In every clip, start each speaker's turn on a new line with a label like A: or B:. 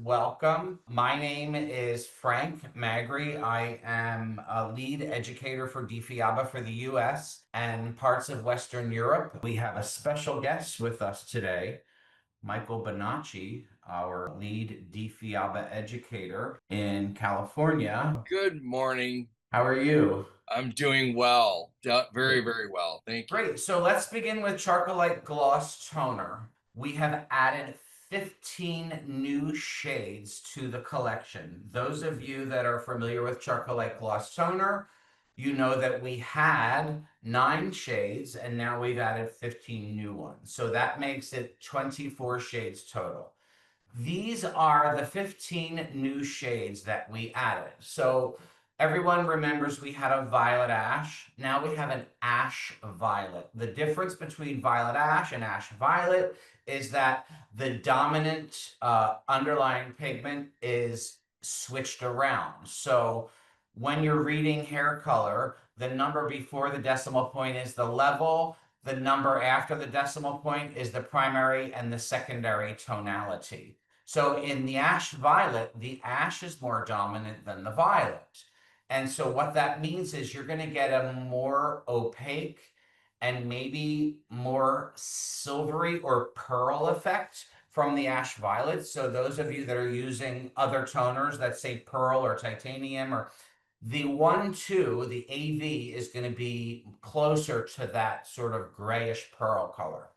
A: welcome. My name is Frank Magri. I am a lead educator for DFIABA for the US and parts of Western Europe. We have a special guest with us today, Michael Bonacci, our lead DFIABA educator in California.
B: Good morning.
A: How are you?
B: I'm doing well. Very, very well. Thank you.
A: Great. So let's begin with Charcolite Gloss Toner. We have added 15 new shades to the collection. Those of you that are familiar with Charcolite Gloss Toner, you know that we had 9 shades and now we've added 15 new ones. So that makes it 24 shades total. These are the 15 new shades that we added. So everyone remembers we had a violet ash. Now we have an ash violet. The difference between violet ash and ash violet is that the dominant underlying pigment is switched around. So when you're reading hair color, the number before the decimal point is the level. The number after the decimal point is the primary and the secondary tonality. So in the ash violet, the ash is more dominant than the violet. And so what that means is you're going to get a more opaque and maybe more silvery or pearl effect from the ash violet. So those of you that are using other toners that say pearl or titanium, or the 1-2, the AV is going to be closer to that sort of grayish pearl color.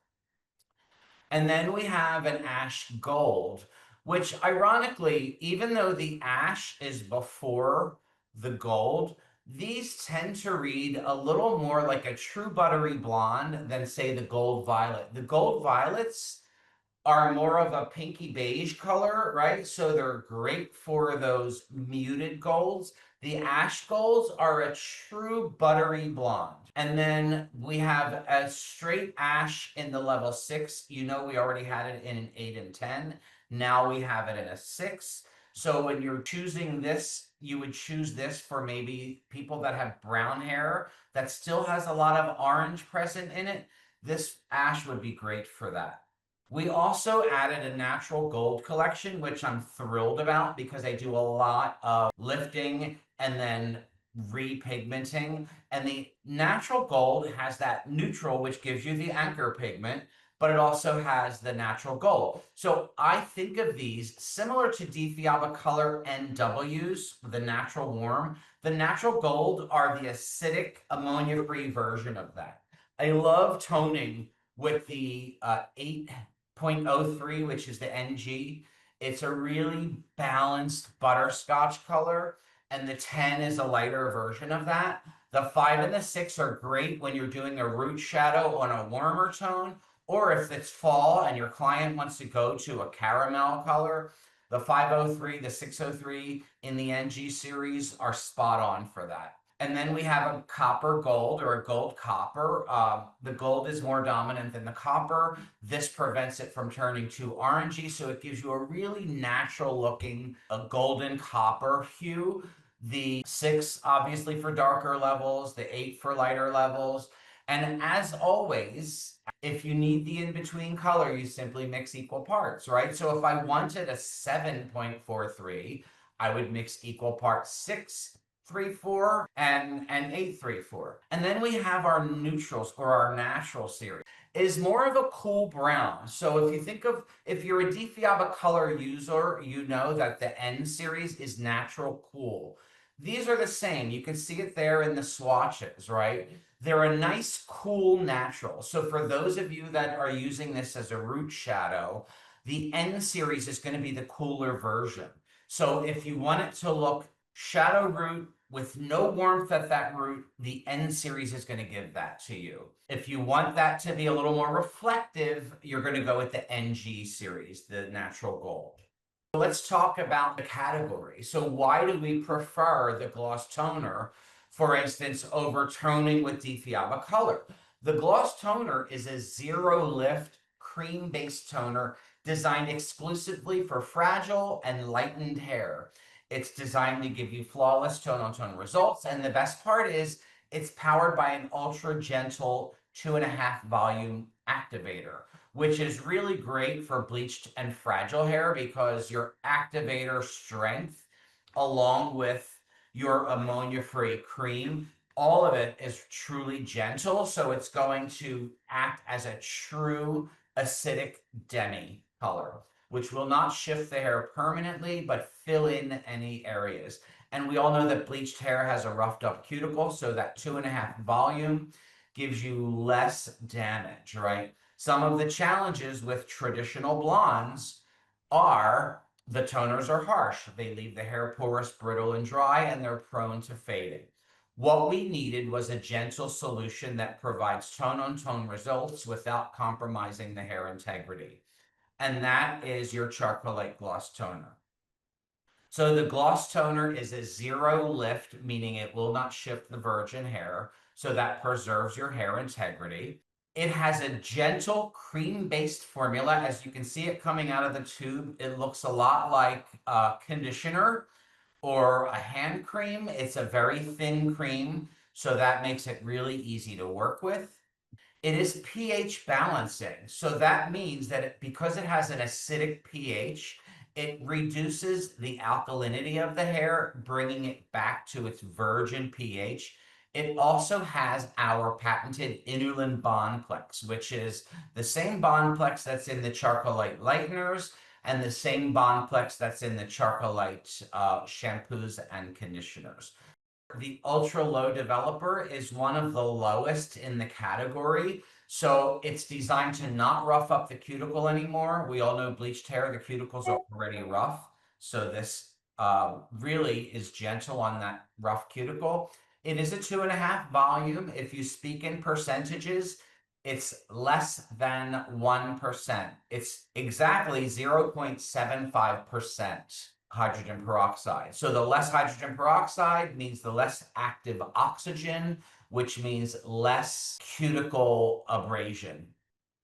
A: And then we have an ash gold, which ironically, even though the ash is before the gold, these tend to read a little more like a true buttery blonde than, say, the gold violet. The gold violets are more of a pinky beige color, right? So they're great for those muted golds. The ash golds are a true buttery blonde. And then we have a straight ash in the level 6. You know, we already had it in an 8 and 10. Now we have it in a 6. So when you're choosing this, you would choose this for maybe people that have brown hair that still has a lot of orange present in it. This ash would be great for that. We also added a natural gold collection, which I'm thrilled about because I do a lot of lifting and then repigmenting. And the natural gold has that neutral, which gives you the anchor pigment, but it also has the natural gold. So I think of these similar to DFIABA Color NWs, the natural warm. The natural gold are the acidic ammonia-free version of that. I love toning with the 8.03, which is the NG. It's a really balanced butterscotch color, and the 10 is a lighter version of that. The 5 and the 6 are great when you're doing a root shadow on a warmer tone, or if it's fall and your client wants to go to a caramel color. The 503, the 603 in the NG series are spot on for that. And then we have a copper gold or a gold copper. The gold is more dominant than the copper. This prevents it from turning too orangey, so it gives you a really natural looking, a golden copper hue. The 6 obviously for darker levels, the 8 for lighter levels. And as always, if you need the in-between color, you simply mix equal parts, right? So if I wanted a 7.43, I would mix equal parts 6.34 and 8.34. And then we have our neutrals or our natural series. It is more of a cool brown. So if you think of, if you're a DFIABA color user, you know that the N series is natural cool. These are the same. You can see it there in the swatches, right? They're a nice, cool natural. So for those of you that are using this as a root shadow, the N series is going to be the cooler version. So if you want it to look shadow root with no warmth at that root, the N series is going to give that to you. If you want that to be a little more reflective, you're going to go with the NG series, the natural gold. Let's talk about the category. So why do we prefer the gloss toner, for instance, over toning with DFIABA Color? The gloss toner is a zero lift cream-based toner designed exclusively for fragile and lightened hair. It's designed to give you flawless tone-on-tone results, and the best part is it's powered by an ultra gentle 2.5 volume activator, which is really great for bleached and fragile hair because your activator strength, along with your ammonia-free cream, all of it is truly gentle. So it's going to act as a true acidic demi color, which will not shift the hair permanently, but fill in any areas. And we all know that bleached hair has a roughed up cuticle, so that 2.5 volume gives you less damage, right? Some of the challenges with traditional blondes are the toners are harsh. They leave the hair porous, brittle, and dry, and they're prone to fading. What we needed was a gentle solution that provides tone-on-tone results without compromising the hair integrity. And that is your Charcolite Gloss Toner. So the gloss toner is a zero lift, meaning it will not shift the virgin hair, so that preserves your hair integrity. It has a gentle cream-based formula. As you can see it coming out of the tube, it looks a lot like conditioner or a hand cream. It's a very thin cream, so that makes it really easy to work with. It is pH balancing. So that means that because it has an acidic pH, it reduces the alkalinity of the hair, bringing it back to its virgin pH. It also has our patented inulin bondplex, which is the same bondplex that's in the Charcolite lighteners and the same bondplex that's in the Charcolite shampoos and conditioners. The ultra low developer is one of the lowest in the category. So it's designed to not rough up the cuticle anymore. We all know bleached hair, the cuticle's already rough. So this really is gentle on that rough cuticle. It is a 2.5 volume. If you speak in percentages, it's less than 1%. It's exactly 0.75% hydrogen peroxide. So the less hydrogen peroxide means the less active oxygen, which means less cuticle abrasion.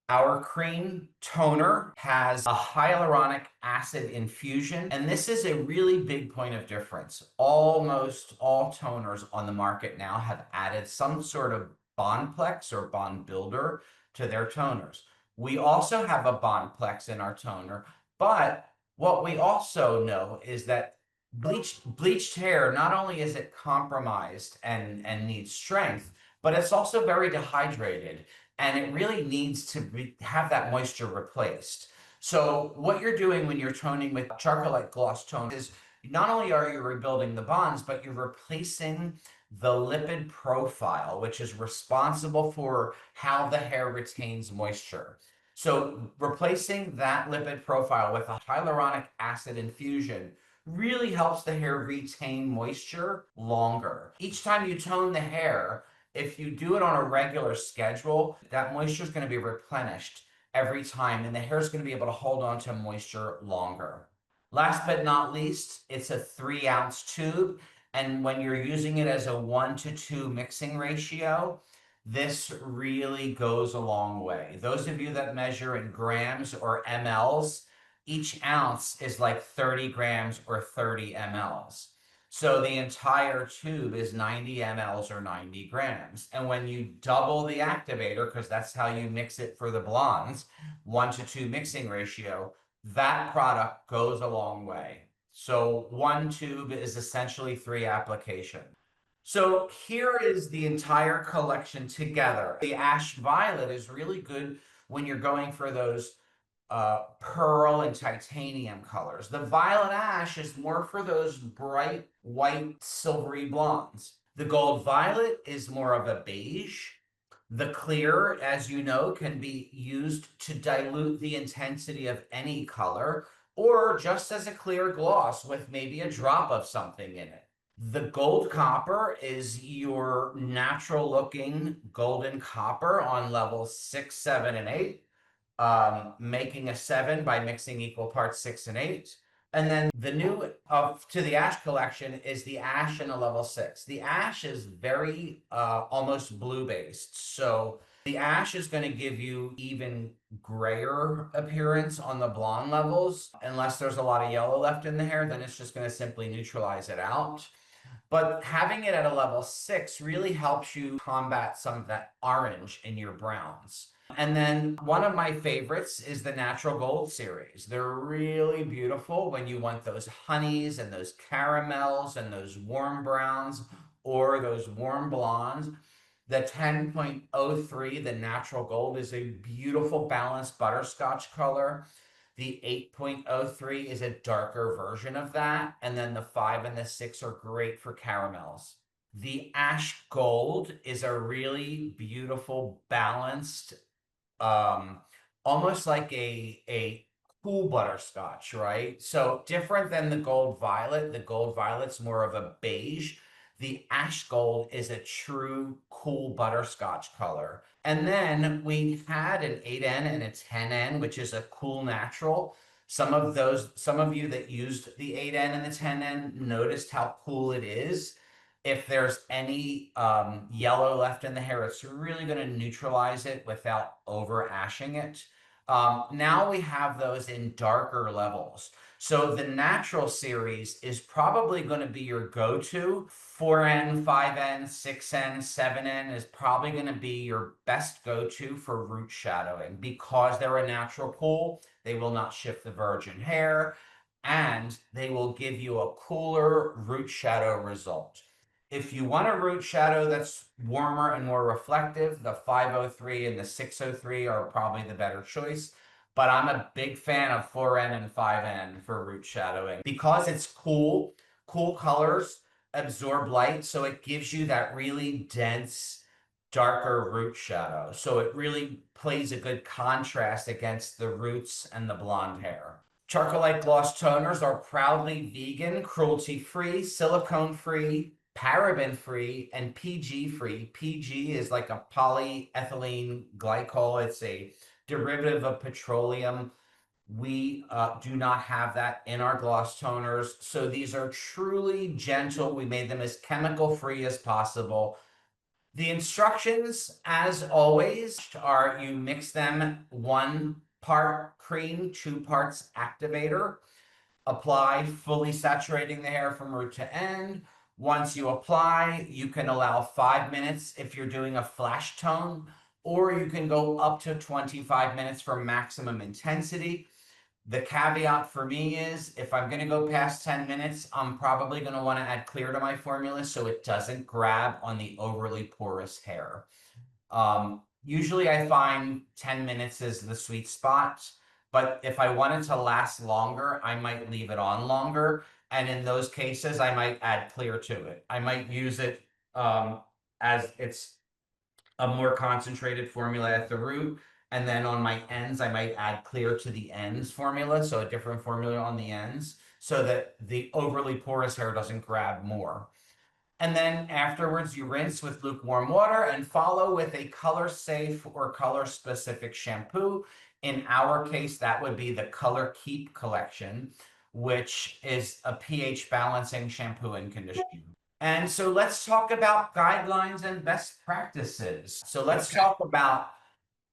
A: Our cream toner has a hyaluronic acid infusion, and this is a really big point of difference. Almost all toners on the market now have added some sort of bondplex or bond builder to their toners. We also have a bondplex in our toner, but what we also know is that bleached hair, not only is it compromised and needs strength, but it's also very dehydrated and it really needs to have that moisture replaced. So what you're doing when you're toning with Charcolite Gloss Toner is not only are you rebuilding the bonds, but you're replacing the lipid profile, which is responsible for how the hair retains moisture. So replacing that lipid profile with a hyaluronic acid infusion really helps the hair retain moisture longer. Each time you tone the hair, if you do it on a regular schedule, that moisture is going to be replenished every time, and the hair is going to be able to hold on to moisture longer. Last but not least, it's a 3-ounce tube, and when you're using it as a 1-to-2 mixing ratio, this really goes a long way. Those of you that measure in grams or mLs, each ounce is like 30 grams or 30 mLs. So the entire tube is 90 mLs or 90 grams. And when you double the activator, because that's how you mix it for the blondes, 1-to-2 mixing ratio, that product goes a long way. So one tube is essentially 3 applications. So here is the entire collection together. The ash violet is really good when you're going for those pearl and titanium colors. The violet ash is more for those bright white silvery blondes. The gold violet is more of a beige. The clear, as you know, can be used to dilute the intensity of any color or just as a clear gloss with maybe a drop of something in it. The gold copper is your natural looking golden copper on levels 6, 7, and 8. Making a 7 by mixing equal parts 6 and 8. And then the new to the ash collection is the ash in a level 6. The ash is very almost blue based. So the ash is going to give you even grayer appearance on the blonde levels. Unless there's a lot of yellow left in the hair, then it's just going to simply neutralize it out. But having it at a level 6 really helps you combat some of that orange in your browns. And then one of my favorites is the Natural Gold series. They're really beautiful when you want those honeys and those caramels and those warm browns or those warm blondes. The 10.03, the Natural Gold, is a beautiful balanced butterscotch color. The 8.03 is a darker version of that. And then the 5 and the 6 are great for caramels. The Ash Gold is a really beautiful, balanced, um, almost like a cool butterscotch, right? So different than the Gold Violet. The Gold Violet's more of a beige. The Ash Gold is a true cool butterscotch color. And then we had an 8N and a 10N, which is a cool natural. Some of you that used the 8N and the 10N noticed how cool it is. If there's any yellow left in the hair, it's really going to neutralize it without over ashing it. Now we have those in darker levels. So the natural series is probably going to be your go-to. 4N, 5N, 6N, 7N is probably going to be your best go-to for root shadowing because they're a natural cool. They will not shift the virgin hair and they will give you a cooler root shadow result. If you want a root shadow that's warmer and more reflective, the 503 and the 603 are probably the better choice. But I'm a big fan of 4N and 5N for root shadowing because it's cool. Cool colors absorb light, so it gives you that really dense, darker root shadow. So it really plays a good contrast against the roots and the blonde hair. Charcolite Gloss Toners are proudly vegan, cruelty-free, silicone-free, paraben-free, and PG-free. PG is like a polyethylene glycol. It's a derivative of petroleum. We do not have that in our gloss toners. So these are truly gentle. We made them as chemical-free as possible. The instructions, as always, are you mix them 1 part cream, 2 parts activator. Apply, fully saturating the hair from root to end. Once you apply, you can allow 5 minutes if you're doing a flash tone, or you can go up to 25 minutes for maximum intensity. The caveat for me is if I'm going to go past 10 minutes, I'm probably going to want to add clear to my formula so it doesn't grab on the overly porous hair. Usually I find 10 minutes is the sweet spot, but if I want it to last longer, I might leave it on longer. And in those cases, I might add clear to it. I might use it as it's a more concentrated formula at the root. And then on my ends, I might add clear to the ends formula. So a different formula on the ends so that the overly porous hair doesn't grab more. And then afterwards, you rinse with lukewarm water and follow with a color safe or color specific shampoo. In our case, that would be the Color Keep collection, which is a pH balancing shampoo and conditioner. And so let's talk about guidelines and best practices. So let's talk about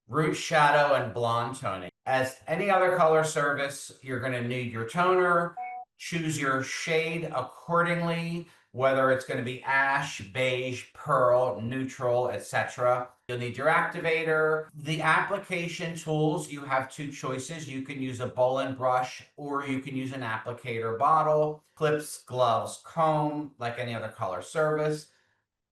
A: root shadow and blonde toning. As any other color service, you're going to need your toner. Choose your shade accordingly, whether it's going to be ash, beige, pearl, neutral, etc. You'll need your activator. The application tools, you have 2 choices. You can use a bowl and brush, or you can use an applicator bottle, clips, gloves, comb, like any other color service,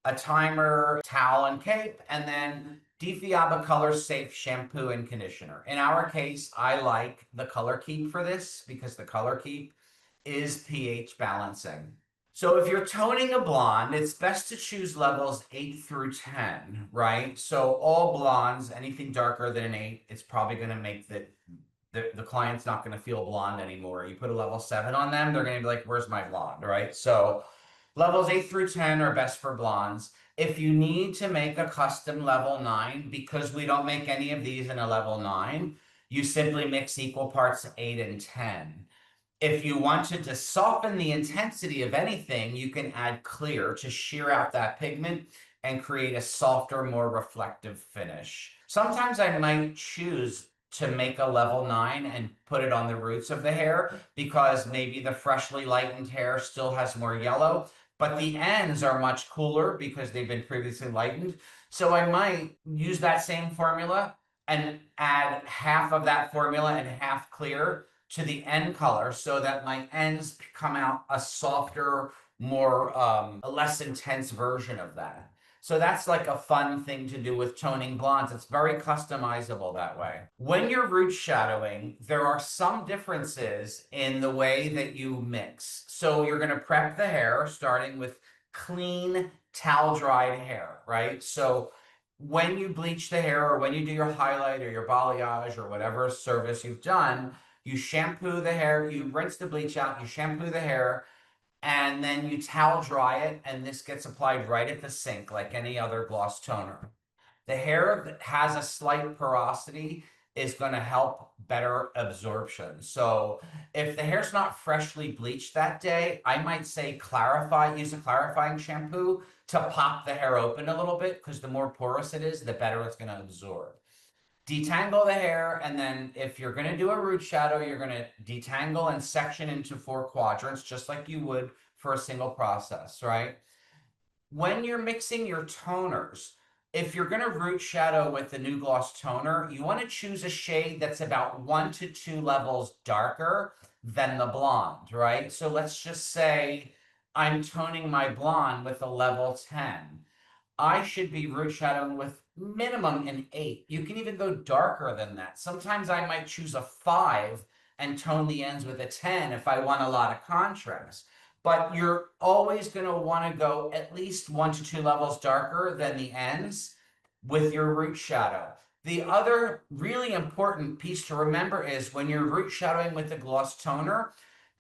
A: a timer, towel and cape, and then Difiaba Color Safe shampoo and conditioner. In our case, I like the Color Keep for this because the Color Keep is pH balancing. So if you're toning a blonde, it's best to choose levels 8 through 10, right? So all blondes, anything darker than an 8, it's probably going to make the client's not going to feel blonde anymore. You put a level 7 on them, they're going to be like, where's my blonde, right? So levels 8 through 10 are best for blondes. If you need to make a custom level 9, because we don't make any of these in a level 9, you simply mix equal parts 8 and 10. If you wanted to soften the intensity of anything, you can add clear to shear out that pigment and create a softer, more reflective finish. Sometimes I might choose to make a level 9 and put it on the roots of the hair because maybe the freshly lightened hair still has more yellow, but the ends are much cooler because they've been previously lightened. So I might use that same formula, and add half of that formula and half clear to the end color so that my ends come out a softer, more, a less intense version of that. So that's like a fun thing to do with toning blondes. It's very customizable that way. When you're root shadowing, there are some differences in the way that you mix. So you're going to prep the hair starting with clean towel dried hair, right? So when you bleach the hair or when you do your highlight or your balayage or whatever service you've done, you shampoo the hair, you rinse the bleach out, you shampoo the hair, and then you towel dry it, and this gets applied right at the sink like any other gloss toner. The hair that has a slight porosity is going to help better absorption. So if the hair's not freshly bleached that day, I might say use a clarifying shampoo to pop the hair open a little bit, because the more porous it is, the better it's going to absorb. Detangle the hair, and then if you're going to do a root shadow, you're going to detangle and section into 4 quadrants, just like you would for a single process, right? When you're mixing your toners, if you're going to root shadow with the new gloss toner, you want to choose a shade that's about 1 to 2 levels darker than the blonde, right? So let's just say I'm toning my blonde with a level 10. I should be root shadowing with minimum an 8. You can even go darker than that. Sometimes I might choose a 5 and tone the ends with a 10 if I want a lot of contrast. But you're always going to want to go at least 1 to 2 levels darker than the ends with your root shadow. The other really important piece to remember is when you're root shadowing with the gloss toner,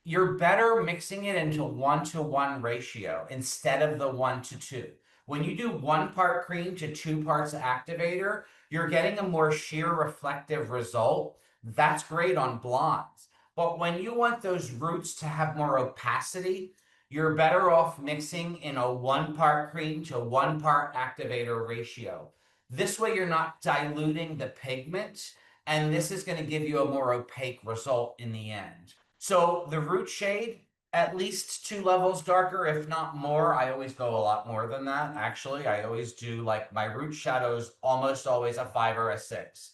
A: you're better mixing it into 1-to-1 ratio instead of the 1-to-2. When you do 1 part cream to 2 parts activator, you're getting a more sheer reflective result. That's great on blondes. But when you want those roots to have more opacity, you're better off mixing in a 1 part cream to 1 part activator ratio. This way you're not diluting the pigment, and this is going to give you a more opaque result in the end. So the root shade, at least 2 levels darker, if not more. I always go a lot more than that, actually. I always do, like, my root shadows almost always a 5 or a 6.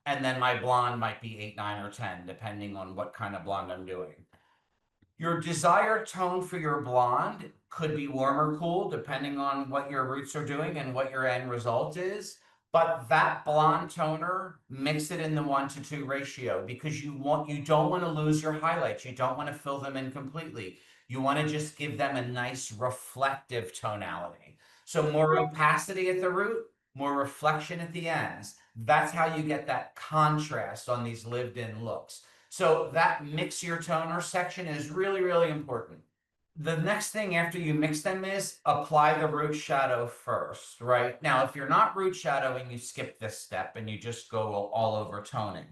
A: And then my blonde might be 8, 9, or 10, depending on what kind of blonde I'm doing. Your desired tone for your blonde could be warm or cool, depending on what your roots are doing and what your end result is. But that blonde toner, mix it in the 1-to-2 ratio, because you don't want to lose your highlights. You don't want to fill them in completely. You want to just give them a nice reflective tonality. So more opacity at the root, more reflection at the ends. That's how you get that contrast on these lived-in looks. So that mix your toner section is really, really important. The next thing after you mix them is apply the root shadow first, right? Now, if you're not root shadowing, you skip this step and you just go all over toning.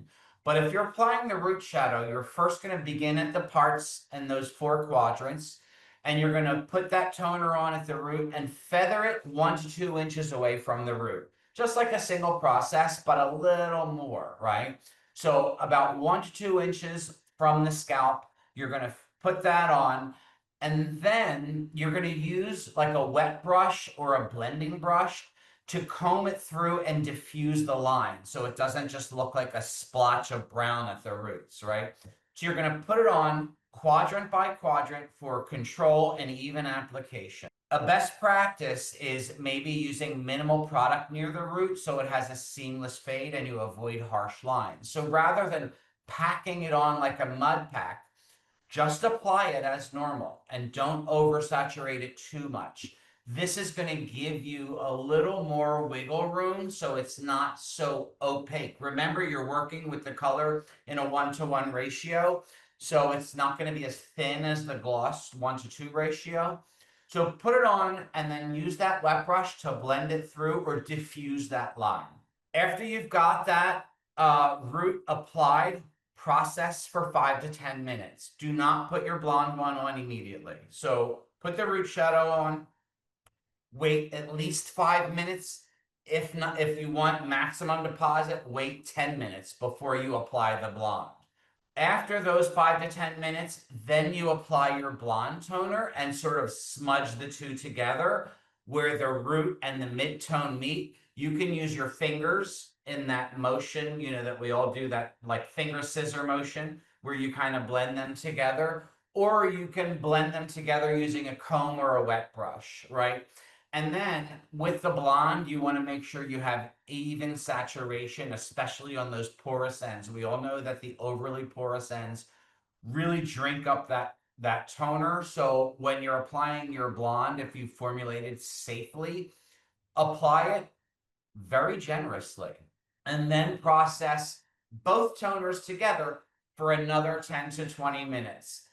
A: But if you're applying the root shadow, you're first going to begin at the parts and those 4 quadrants, and you're going to put that toner on at the root and feather it 1 to 2 inches away from the root. Just like a single process, but a little more, right? So about 1 to 2 inches from the scalp, you're going to put that on. And then you're going to use like a wet brush or a blending brush to comb it through and diffuse the line, so it doesn't just look like a splotch of brown at the roots, right? So you're going to put it on quadrant by quadrant for control and even application. A best practice is maybe using minimal product near the root so it has a seamless fade and you avoid harsh lines. So rather than packing it on like a mud pack, just apply it as normal and don't oversaturate it too much. This is going to give you a little more wiggle room so it's not so opaque. Remember, you're working with the color in a 1-to-1 ratio, so it's not going to be as thin as the gloss 1-to-2 ratio. So put it on and then use that wet brush to blend it through or diffuse that line. After you've got that root applied, process for 5 to 10 minutes. Do not put your blonde one on immediately. So put the root shadow on, wait at least 5 minutes. If not, if you want maximum deposit, wait 10 minutes before you apply the blonde. After those 5 to 10 minutes, then you apply your blonde toner and sort of smudge the two together where the root and the mid-tone meet. You can use your fingers in that motion, that we all do, that like finger scissor motion where you kind of blend them together, or you can blend them together using a comb or a wet brush, right? And then with the blonde, you want to make sure you have even saturation, especially on those porous ends. We all know that the overly porous ends really drink up that toner. So when you're applying your blonde, if you formulate it safely, apply it very generously, and then process both toners together for another 10 to 20 minutes.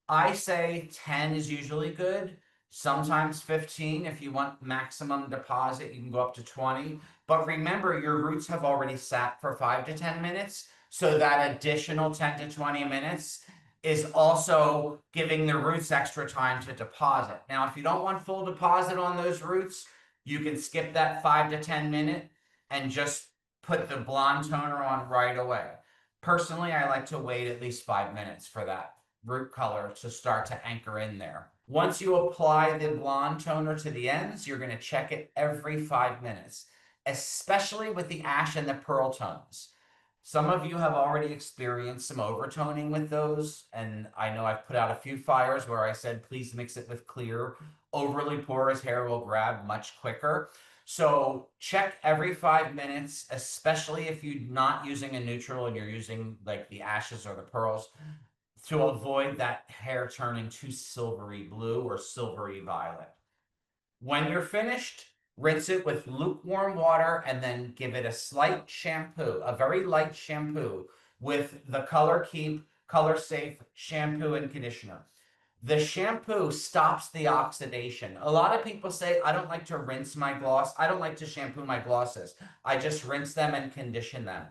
A: I say 10 is usually good, sometimes 15. If you want maximum deposit, you can go up to 20. But remember, your roots have already sat for 5 to 10 minutes. So that additional 10 to 20 minutes is also giving the roots extra time to deposit. Now, if you don't want full deposit on those roots, you can skip that 5 to 10 minute and just put the blonde toner on right away. Personally, I like to wait at least 5 minutes for that root color to start to anchor in there. Once you apply the blonde toner to the ends, you're going to check it every 5 minutes, especially with the ash and the pearl tones. Some of you have already experienced some overtoning with those, and I know I've put out a few fires where I said, please mix it with clear. Overly porous hair will grab much quicker. So check every 5 minutes, especially if you're not using a neutral and you're using like the ashes or the pearls, to avoid that hair turning too silvery blue or silvery violet. When you're finished, rinse it with lukewarm water and then give it a slight shampoo, a very light shampoo with the Color Keep Color Safe shampoo and conditioner. The shampoo stops the oxidation. A lot of people say, I don't like to rinse my gloss. I don't like to shampoo my glosses. I just rinse them and condition them.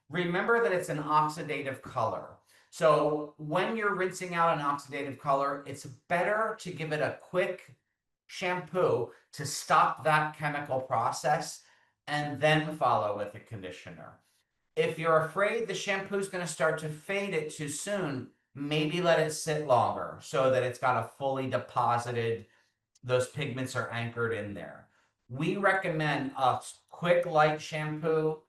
A: Remember that it's an oxidative color. So when you're rinsing out an oxidative color, it's better to give it a quick shampoo to stop that chemical process and then follow with a conditioner. If you're afraid the shampoo is going to start to fade it too soon, maybe let it sit longer so that it's got a fully deposited, those pigments are anchored in there. We recommend a quick light shampoo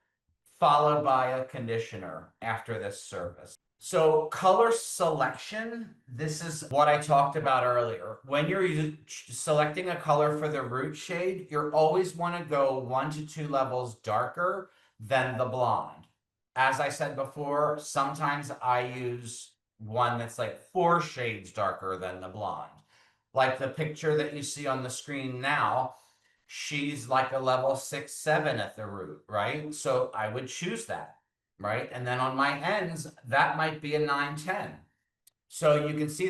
A: followed by a conditioner after this service. So color selection, this is what I talked about earlier. When you're selecting a color for the root shade, you always want to go 1 to 2 levels darker than the blonde. As I said before, sometimes I use one that's like 4 shades darker than the blonde. Like the picture that you see on the screen now, she's like a level 6, 7 at the root, right? So I would choose that, right? And then on my ends, that might be a 9, 10. So you can see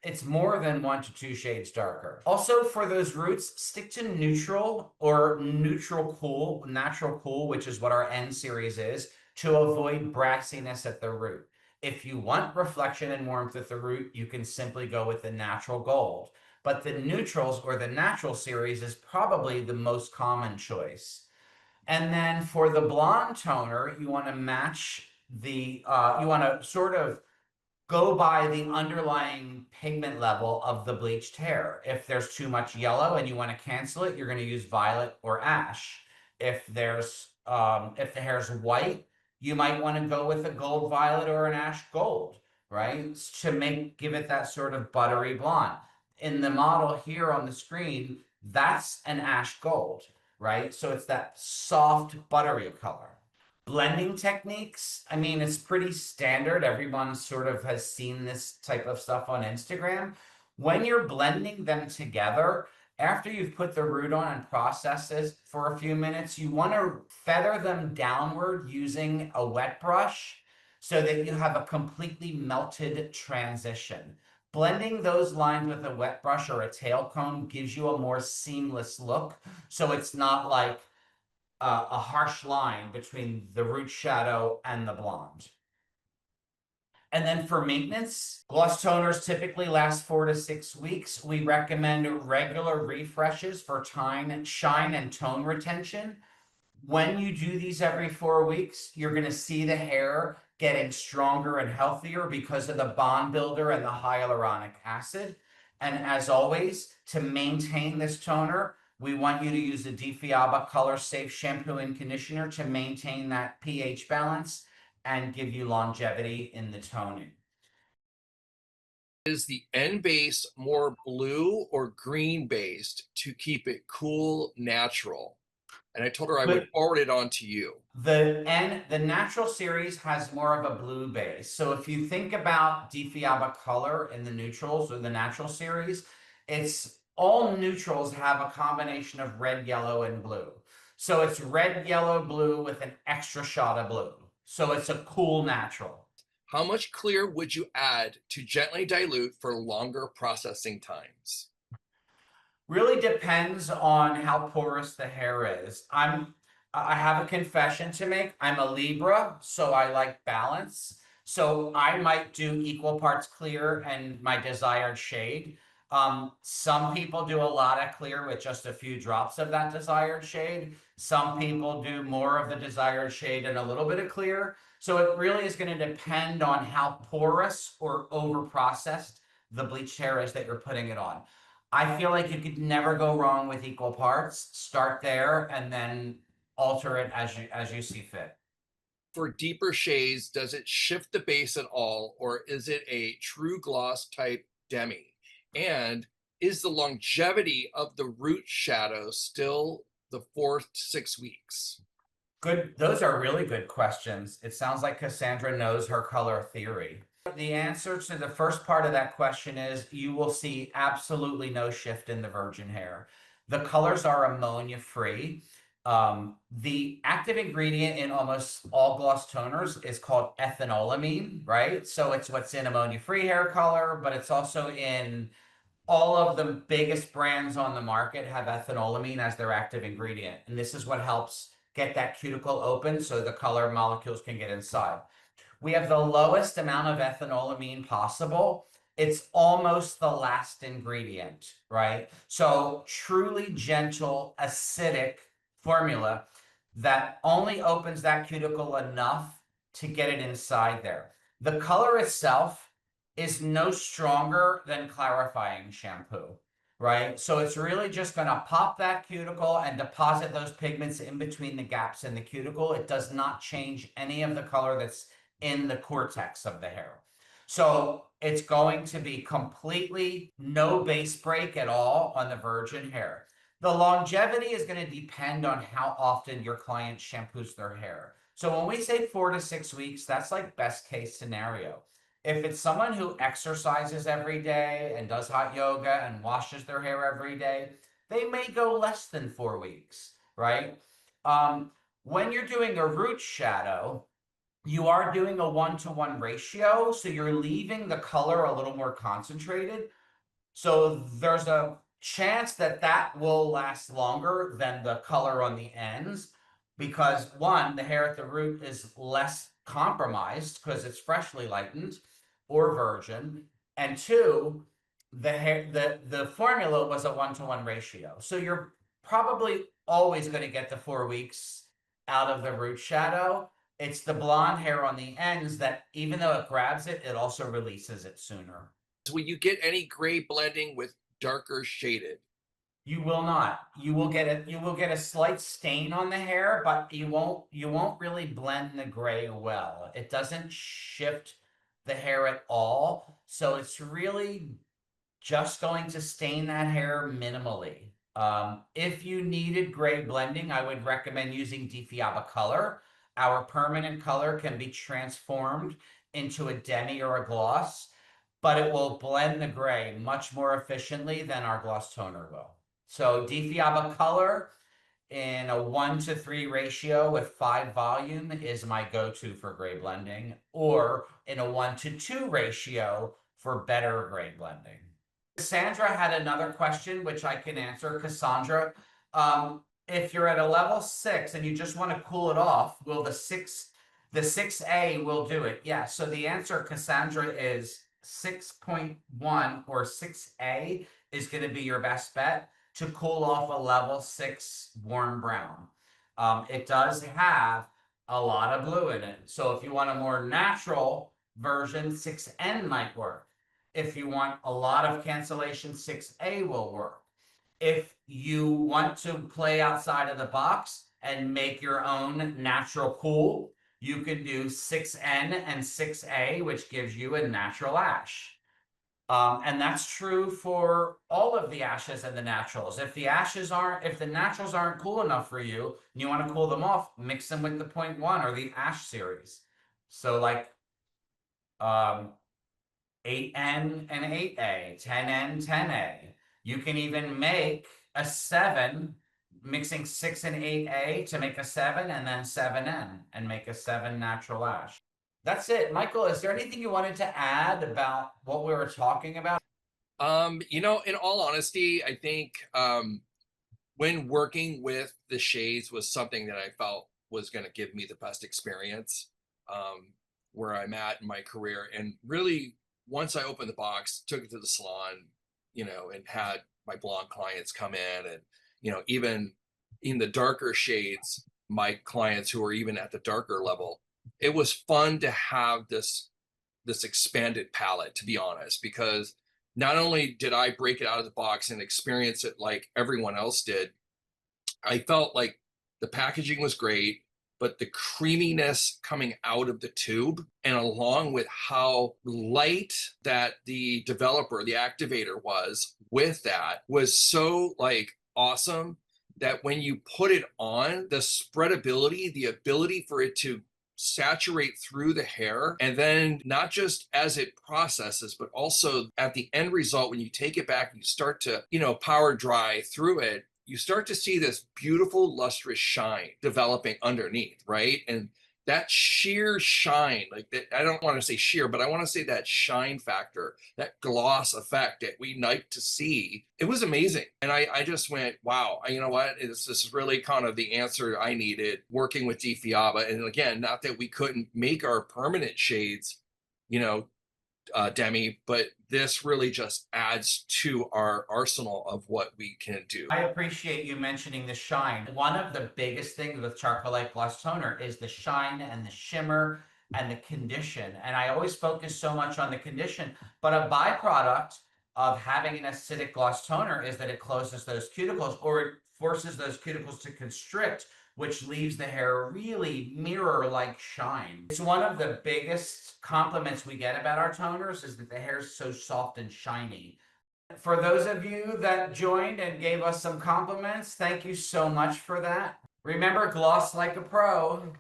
A: it's more than 1 to 2 shades darker. Also for those roots, stick to neutral or neutral cool, natural cool, which is what our end series is, to avoid brassiness at the root. If you want reflection and warmth at the root, you can simply go with the natural gold. But the neutrals or the natural series is probably the most common choice. And then for the blonde toner, you want to match you want to sort of go by the underlying pigment level of the bleached hair. If there's too much yellow and you want to cancel it, you're going to use violet or ash. If the hair's white, you might want to go with a gold violet or an ash gold, right? To give it that sort of buttery blonde. In the model here on the screen, that's an ash gold, right? So it's that soft, buttery color. Blending techniques, I mean, it's pretty standard. Everyone sort of has seen this type of stuff on Instagram. When you're blending them together, after you've put the root on and processed this for a few minutes, you want to feather them downward using a wet brush so that you have a completely melted transition. Blending those lines with a wet brush or a tail comb gives you a more seamless look. So it's not like a harsh line between the root shadow and the blonde. And then for maintenance, gloss toners typically last 4 to 6 weeks. We recommend regular refreshes for shine and tone retention. When you do these every 4 weeks, you're going to see the hair getting stronger and healthier because of the bond builder and the hyaluronic acid. And as always, to maintain this toner, We want you to use a Difiaba Color Safe shampoo and conditioner to maintain that pH balance and give you longevity in the toning.
B: Is the end base more blue or green based to keep it cool, natural? And I told her I would
A: But
B: forward it on to you.
A: the natural series has more of a blue base. So if you think about Difiaba Color in the neutrals or the natural series, it's all neutrals have a combination of red, yellow, and blue. So it's red, yellow, blue with an extra shot of blue. So it's a cool natural.
B: How much clear would you add to gently dilute for longer processing times?
A: Really depends on how porous the hair is. I have a confession to make. I'm a Libra, so I like balance. So I might do equal parts clear and my desired shade. Some people do a lot of clear with just a few drops of that desired shade. Some people do more of the desired shade and a little bit of clear. So it really is going to depend on how porous or over processed the bleached hair is that you're putting it on. I feel like you could never go wrong with equal parts. Start there and then alter it as you see fit.
B: For deeper shades, does it shift the base at all, or is it a true gloss type demi? And is the longevity of the root shadow still the 4 to 6 weeks?
A: Good. Those are really good questions. It sounds like Cassandra knows her color theory. The answer to the first part of that question is you will see absolutely no shift in the virgin hair. The colors are ammonia free. The active ingredient in almost all gloss toners is called ethanolamine, right? So it's what's in ammonia free hair color, but it's also in all of the biggest brands on the market have ethanolamine as their active ingredient. And this is what helps get that cuticle open so the color molecules can get inside. We have the lowest amount of ethanolamine possible. It's almost the last ingredient, right? So truly gentle, acidic formula that only opens that cuticle enough to get it inside there. The color itself is no stronger than clarifying shampoo, right? So it's really just going to pop that cuticle and deposit those pigments in between the gaps in the cuticle. It does not change any of the color that's in the cortex of the hair. So it's going to be completely no base break at all on the virgin hair. The longevity is going to depend on how often your client shampoos their hair. So when we say 4 to 6 weeks, that's like best case scenario. If it's someone who exercises every day and does hot yoga and washes their hair every day, they may go less than 4 weeks, right? When you're doing a root shadow, you are doing a 1-to-1 ratio, so you're leaving the color a little more concentrated. So there's a chance that that will last longer than the color on the ends because one, the hair at the root is less compromised because it's freshly lightened or virgin, and two, the formula was a 1-to-1 ratio. So you're probably always going to get the 4 weeks out of the root shadow. It's the blonde hair on the ends that even though it grabs it, it also releases it sooner.
B: Will you get any gray blending with darker shaded?
A: You will not. You will get a slight stain on the hair, but you won't really blend the gray well. It doesn't shift the hair at all. So it's really just going to stain that hair minimally. If you needed gray blending, I would recommend using Difiaba Color. Our permanent color can be transformed into a demi or a gloss, but it will blend the gray much more efficiently than our gloss toner will. So Difiaba Color in a 1-to-3 ratio with 5 volume is my go-to for gray blending, or in a 1-to-2 ratio for better gray blending. Cassandra had another question, which I can answer. Cassandra, if you're at a level 6 and you just want to cool it off, will the 6A will do it? Yeah. So the answer, Cassandra, is 6.1 or 6A is going to be your best bet to cool off a level 6 warm brown. It does have a lot of blue in it. So if you want a more natural version, 6N might work. If you want a lot of cancellation, 6A will work. If you want to play outside of the box and make your own natural cool, you can do 6N and 6A, which gives you a natural ash. And that's true for all of the ashes and the naturals. If the naturals aren't cool enough for you, and you want to cool them off, mix them with the 0.1 or the ash series. So like 8N and 8A, 10N, 10A. You can even make a 7, mixing 6 and 8A to make a 7, and then 7N and make a 7 natural ash. That's it. Michael, is there anything you wanted to add about what we were talking about?
B: You know, in all honesty, I think when working with the shades was something that I felt was going to give me the best experience where I'm at in my career. And really, once I opened the box, took it to the salon, you know, and had my blonde clients come in, and you know, even in the darker shades, my clients who are even at the darker level, it was fun to have this expanded palette, to be honest, because not only did I break it out of the box and experience it like everyone else did, I felt like the packaging was great, but the creaminess coming out of the tube, and along with how light that the developer, the activator was with that, was so like awesome that when you put it on, the spreadability, the ability for it to saturate through the hair, and then not just as it processes, but also at the end result, when you take it back and you start to, you know, power dry through it, you start to see this beautiful lustrous shine developing underneath, right? And that sheer shine, like that, I don't want to say sheer, but I want to say that shine factor, that gloss effect that we like to see, it was amazing. And I just went, wow, you know what, this is really kind of the answer I needed working with DiFiaba. And again, not that we couldn't make our permanent shades, you know, Demi, but this really just adds to our arsenal of what we can do.
A: I appreciate you mentioning the shine. One of the biggest things with Charcolite Gloss Toner is the shine and the shimmer and the condition. And I always focus so much on the condition, but a byproduct of having an acidic gloss toner is that it closes those cuticles, or it forces those cuticles to constrict, which leaves the hair really mirror-like shine. It's one of the biggest compliments we get about our toners is that the hair is so soft and shiny. For those of you that joined and gave us some compliments, thank you so much for that. Remember, gloss like a pro.